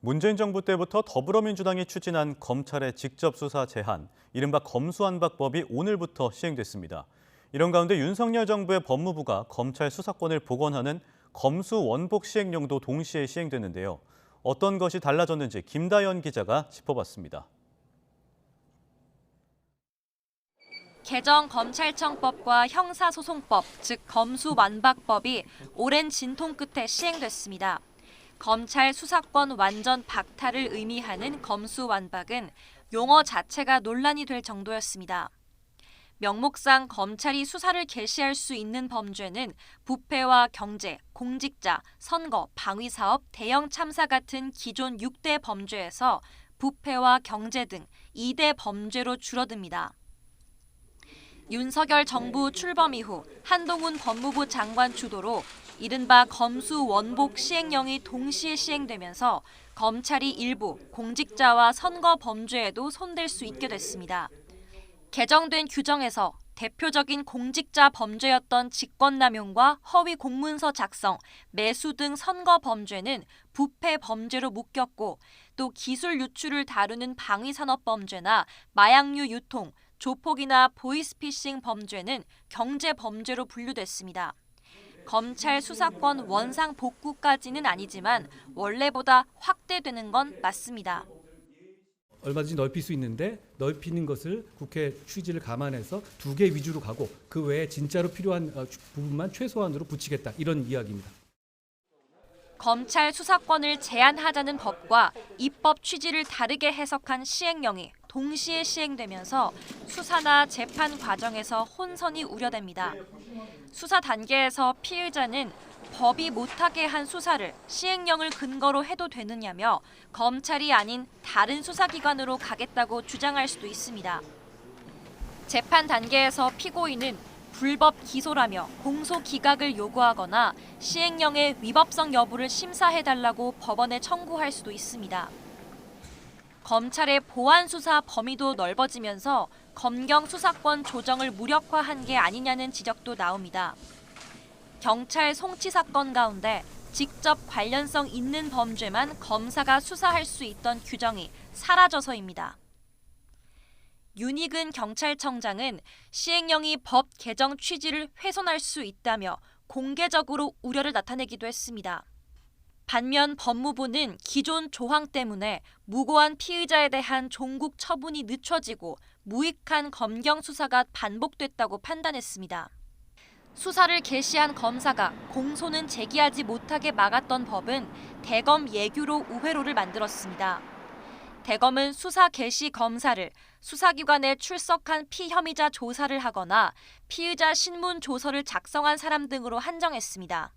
문재인 정부 때부터 더불어민주당이 추진한 검찰의 직접 수사 제한, 이른바 검수완박법이 오늘부터 시행됐습니다. 이런 가운데 윤석열 정부의 법무부가 검찰 수사권을 복원하는 검수원복 시행령도 동시에 시행됐는데요. 어떤 것이 달라졌는지 김다연 기자가 짚어봤습니다. 개정 검찰청법과 형사소송법, 즉 검수완박법이 오랜 진통 끝에 시행됐습니다. 검찰 수사권 완전 박탈을 의미하는 검수완박은 용어 자체가 논란이 될 정도였습니다. 명목상 검찰이 수사를 개시할 수 있는 범죄는 부패와 경제, 공직자, 선거, 방위사업, 대형 참사 같은 기존 6대 범죄에서 부패와 경제 등 2대 범죄로 줄어듭니다. 윤석열 정부 출범 이후 한동훈 법무부 장관 주도로 이른바 검수원복 시행령이 동시에 시행되면서 검찰이 일부 공직자와 선거 범죄에도 손댈 수 있게 됐습니다. 개정된 규정에서 대표적인 공직자 범죄였던 직권남용과 허위 공문서 작성, 매수 등 선거 범죄는 부패 범죄로 묶였고 또 기술 유출을 다루는 방위산업 범죄나 마약류 유통, 조폭이나 보이스피싱 범죄는 경제 범죄로 분류됐습니다. 검찰 수사권 원상 복구까지는 아니지만 원래보다 확대되는 건 맞습니다. 얼마든지 넓힐 수 있는데 넓히는 것을 국회 취지를 감안해서 2개 위주로 가고 그 외에 진짜로 필요한 부분만 최소한으로 붙이겠다 이런 이야기입니다. 검찰 수사권을 제한하자는 법과 입법 취지를 다르게 해석한 시행령이 동시에 시행되면서 수사나 재판 과정에서 혼선이 우려됩니다. 수사 단계에서 피의자는 법이 못하게 한 수사를 시행령을 근거로 해도 되느냐며 검찰이 아닌 다른 수사기관으로 가겠다고 주장할 수도 있습니다. 재판 단계에서 피고인은 불법 기소라며 공소 기각을 요구하거나 시행령의 위법성 여부를 심사해달라고 법원에 청구할 수도 있습니다. 검찰의 보안 수사 범위도 넓어지면서 검경 수사권 조정을 무력화한 게 아니냐는 지적도 나옵니다. 경찰 송치 사건 가운데 직접 관련성 있는 범죄만 검사가 수사할 수 있던 규정이 사라져서입니다. 윤익은 경찰청장은 시행령이 법 개정 취지를 훼손할 수 있다며 공개적으로 우려를 나타내기도 했습니다. 반면 법무부는 기존 조항 때문에 무고한 피의자에 대한 종국 처분이 늦춰지고 무익한 검경 수사가 반복됐다고 판단했습니다. 수사를 개시한 검사가 공소는 제기하지 못하게 막았던 법은 대검 예규로 우회로를 만들었습니다. 대검은 수사 개시 검사를 수사기관에 출석한 피혐의자 조사를 하거나 피의자 신문 조서를 작성한 사람 등으로 한정했습니다.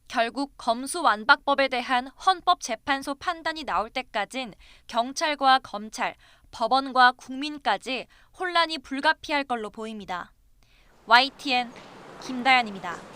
결국 검수완박법에 대한 헌법재판소 판단이 나올 때까진 경찰과 검찰, 법원과 국민까지 혼란이 불가피할 걸로 보입니다. YTN 김다연입니다.